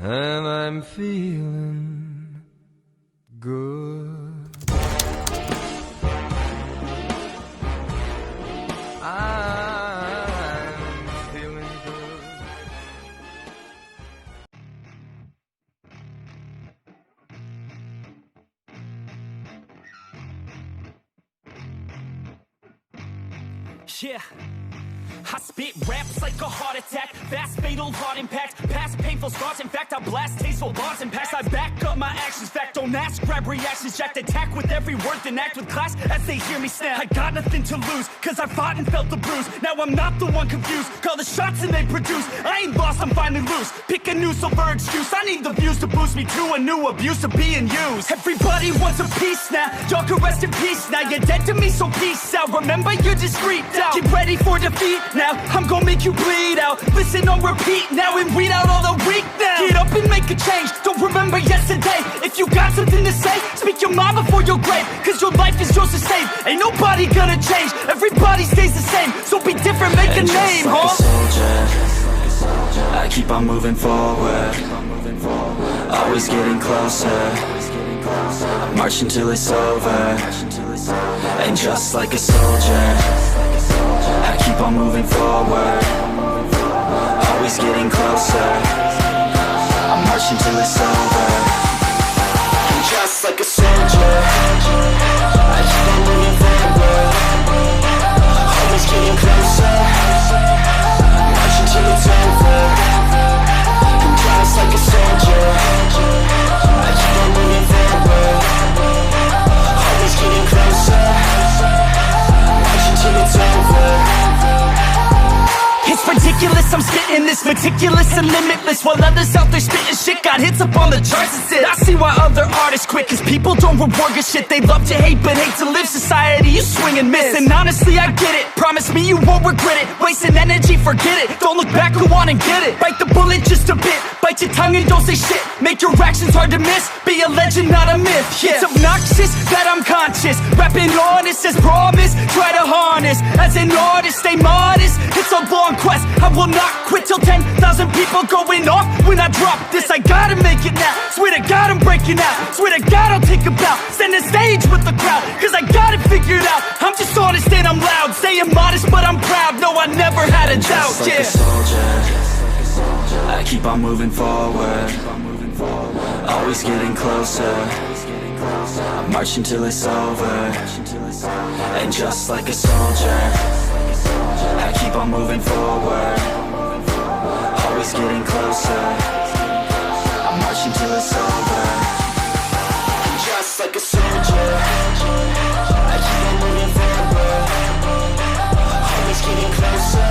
and I'm feeling good. I'm feeling good. Yeah, I spit raps like a heart attack, fast fatal heart impact, past painful scars. In fact, I blast tasteful bars and packs. I back up my actions, fact don't ask, grab reactions, jacked attack with every word, then act with class as they hear me snap. I got nothing to lose, cause I fought and felt the bruise. Now I'm not the one confused, call the shots and they produce. I ain't lost, I'm finally loose, pick a new silver excuse. I need the views to boost me to a new abuse of being used. Everybody wants a piece now, y'all can rest in peace now. You're dead to me, so peace out, remember you're discreet out. Get ready for defeat now, I'm gonna make you bleed out. Listen on repeat now and weed out all the weak now. Get up and make a change, don't remember yesterday. If you got something to say, speak your mind before your grave, cause your life is yours to save. Ain't nobody gonna change, everybody stays the same. So be different, make a name, like a soldier, I keep on moving forward, always getting closer. I march until it's over. And just like a soldier, I keep on moving forward, always getting closer. I march until it's over. And just like a soldier, I keep on moving forward, always getting closer. I march until it's over. And just like a soldier, I keep on moving forward, always getting closer. I march until it's over. It's ridiculous, I'm spitting this meticulous and limitless, while others out there spitting shit got hits up on the charts and shit. I see why other artists quit, cause people don't reward good shit. They love to hate but hate to live. Society, you swing and miss. And honestly, I get it, promise me you won't regret it. Wasting energy, forget it, don't look back, go on and get it. Bite the bullet just a bit, bite your tongue and don't say shit. Make your actions hard to miss, be a legend, not a myth. Yeah. It's obnoxious that I'm conscious, rapping honest as promise. Try to harness, as an artist, stay modest. It's a long quest, I will not quit till 10,000 people going off when I drop this. I gotta make it now, swear to God I'm breaking out. Swear to God I'll take a bow, stand the stage with the crowd, cause I got it figured out. I'm just honest and I'm loud, saying modest but I'm proud. No, I never had a doubt, just like a soldier, I keep on moving forward, always getting closer. I march until it's over. And just like a soldier, I keep on moving forward, always getting closer. I march until it's over. And just like a soldier, I keep on moving forward, always getting closer.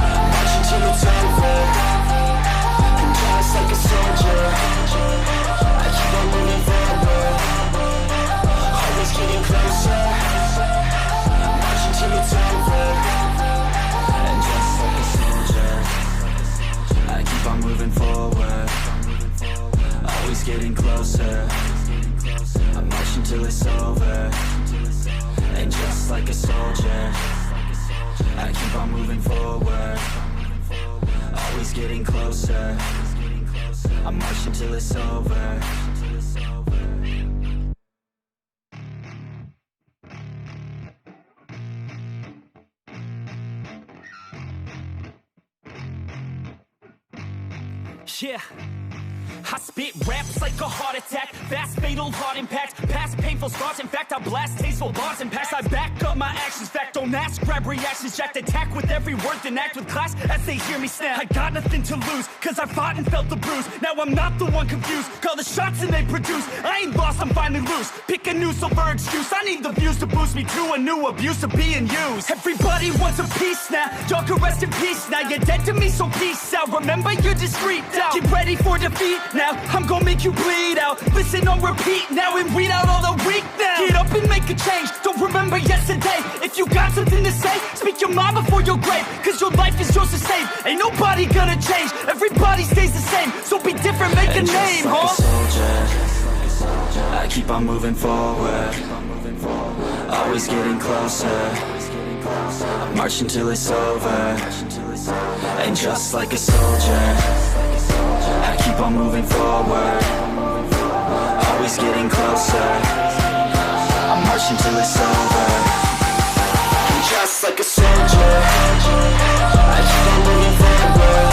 I march until it's over. And just like a soldier, I keep on moving forward, always getting closer. I march until it's over. And just like a soldier, I keep on moving forward, always getting closer. I march until it's over. And just like a soldier, I keep on moving forward, always getting closer. I march until it's over. Yeah, I spit raps like a heart attack, fast fatal heart impact, past painful scars. In fact, I blast tasteful bars and packs. I back up my actions, fact don't ask, grab reactions, jacked attack with every word, then act with class as they hear me snap. I got nothing to lose, cause I fought and felt the bruise. Now I'm not the one confused, call the shots and they produce. I ain't lost, I'm finally loose, pick a new silver excuse. I need the views to boost me to a new abuse of being used. Everybody wants a piece now, y'all can rest in peace now. You're dead to me, so peace out, remember you're discreet out. Get ready for defeat now, I'm gonna make you bleed out. Listen on repeat now and weed out all the weak now. Get up and make a change, don't remember yesterday. If you got something to say, speak your mind before your grave, cause your life is yours to save. Ain't nobody gonna change, everybody stays the same. So be different, make and a name, like huh? A soldier, I keep on moving forward, always getting closer. I march until it's over. And just like a soldier, I forward, always getting closer. I'm marching till it's over. And just like a soldier, I keep on moving forward,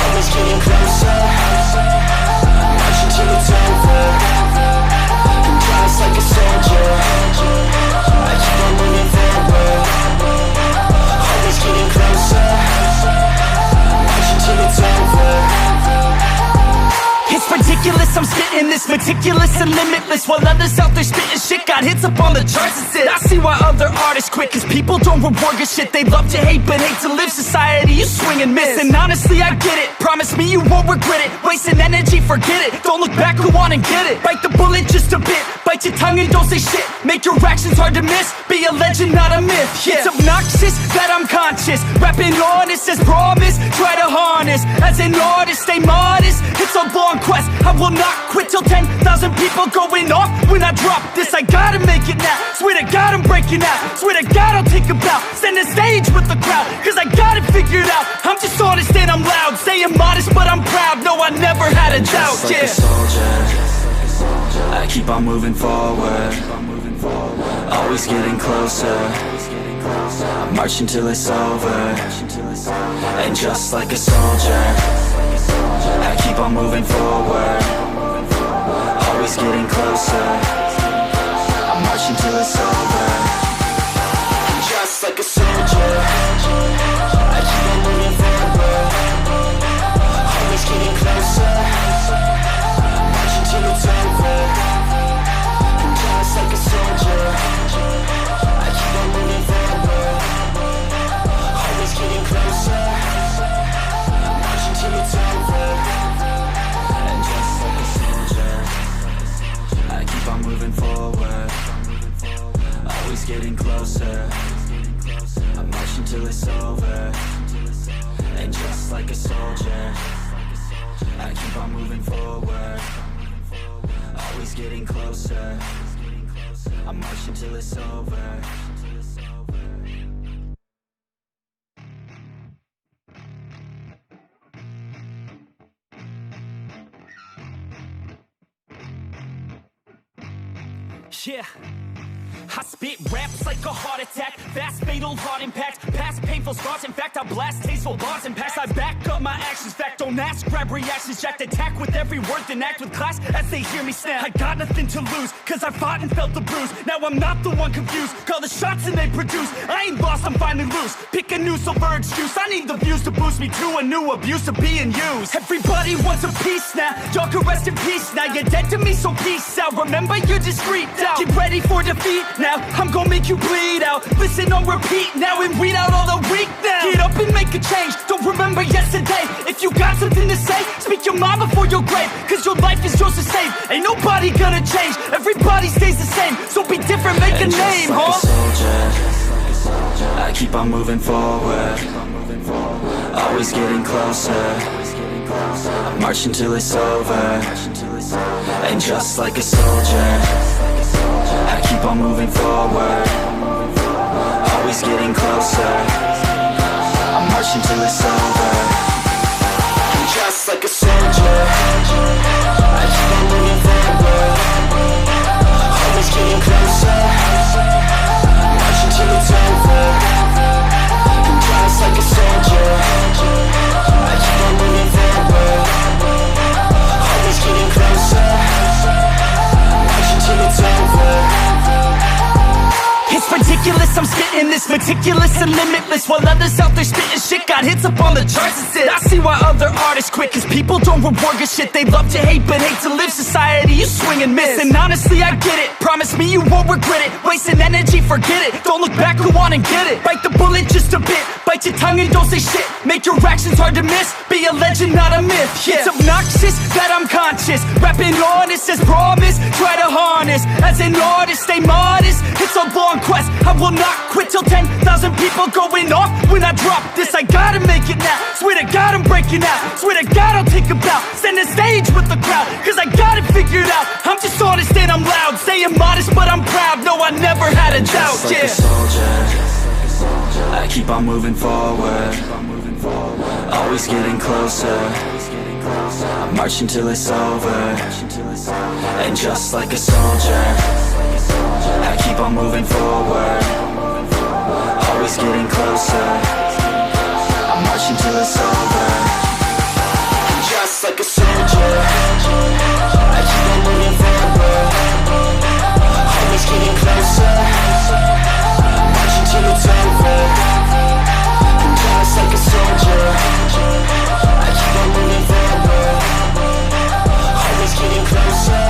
always getting closer. I'm marching till it's over. And just like a soldier, I keep on moving forward, always getting closer. I'm marching till it's over. It's ridiculous, I'm spitting this meticulous and limitless, while others out there spitting shit got hits up on the charts and shit. I see why other artists quit, cause people don't reward good shit. They love to hate but hate to live. Society, you swing and miss. And honestly, I get it, promise me you won't regret it. Wasting energy, forget it, don't look back, go on and get it. Bite the bullet just a bit, bite your tongue and don't say shit. Make your actions hard to miss, be a legend, not a myth. It's obnoxious that I'm conscious, rapping honest as promise. Try to harness, as an artist, stay modest. It's a long quest, I will not quit till 10,000 people going off when I drop this. I gotta make it now, swear to God I'm breaking out. Swear to God I'll take a bow, stand the stage with the crowd, cause I got it figured out. I'm just honest and I'm loud, saying modest but I'm proud. No, I never had a doubt, Just like a soldier, I keep on moving forward, always getting closer. I'm marching till it's over. And just like a soldier, I keep on moving forward, always getting closer. I'm marching till it's over. And just like a soldier, I keep on moving forward, always getting closer. I'm marching till it's over. And just like a soldier, I keep on moving forward, always getting closer. I'm marching till it's over. And just like a soldier, I keep on moving forward, always getting closer. I'm marching till it's over. And just like a soldier, I keep on moving forward, always getting closer. I'm marching till it's over. Yeah, I spit raps like a heart attack, fast fatal heart impact, past painful scars. In fact, I blast tasteful bars and past. I back up my actions, fact don't ask, grab reactions, jacked attack with every word, then act with class as they hear me snap. I got nothing to lose, cause I fought and felt the bruise. Now I'm not the one confused, call the shots and they produce. I ain't lost, I'm finally loose, pick a new silver excuse. I need the views to boost me to a new abuse of being used. Everybody wants a piece now, y'all can rest in peace now. You're dead to me, so peace out. Remember you're discreet out, get ready for defeat now. I'm gonna make you bleed out, listen on repeat now and weed out all the weak now. Get up and make a change, don't remember yesterday. If you got something to say, speak your mind before your grave, cause your life is yours to save. Ain't nobody gonna change, everybody stays the same. So be different, make a name, like huh? a soldier, I keep on moving forward, always getting closer. I'm marching till it's over. And just like a soldier, I keep on moving forward, always getting closer. I'm marching till it's over. And just like a soldier, I keep on moving forward, always getting closer. I'm marching till it's over. And just like a soldier, I keep on moving forward, always getting closer. I'm marching till it's over. It's ridiculous, I'm spitting this meticulous and limitless, while others out there spitting shit got hits up on the charts and shit. I see why other artists quit, cause people don't reward good shit. They love to hate but hate to live. Society, you swing and miss. And honestly, I get it, promise me you won't regret it. Wasting energy, forget it, don't look back, go on and get it. Bite the bullet just a bit, bite your tongue and don't say shit. Make your actions hard to miss, be a legend, not a myth. It's obnoxious that I'm conscious, rapping honest as promise. Try to harness, as an artist, stay modest. It's a long quest, I will not quit till 10,000 people going off when I drop this. I gotta make it now, swear to God I'm breaking out. Swear to God I'll take a bow, stand the stage with the crowd, cause I got it figured out. I'm just honest and I'm loud, saying modest but I'm proud. No, I never had a doubt, Just like a soldier, I keep on moving forward, always getting closer. I'm marching till it's over. And just like a soldier, I keep on moving forward. Always getting closer. I'm marching till it's over. And just like a soldier, I keep on moving forward. Always getting closer. I'm marching till it's over. And just like a soldier, I keep on moving forward. Always getting closer.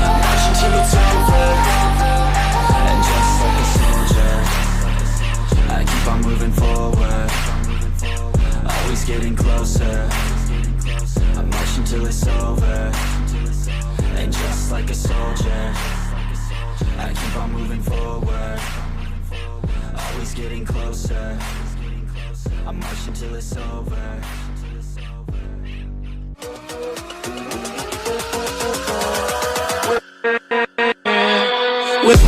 I'm marching till it's over. And just like a soldier, I keep on moving forward. Always getting closer. I'm marching till it's over. And just like a soldier, I keep on moving forward. Always getting closer. I'm marching till it's over. With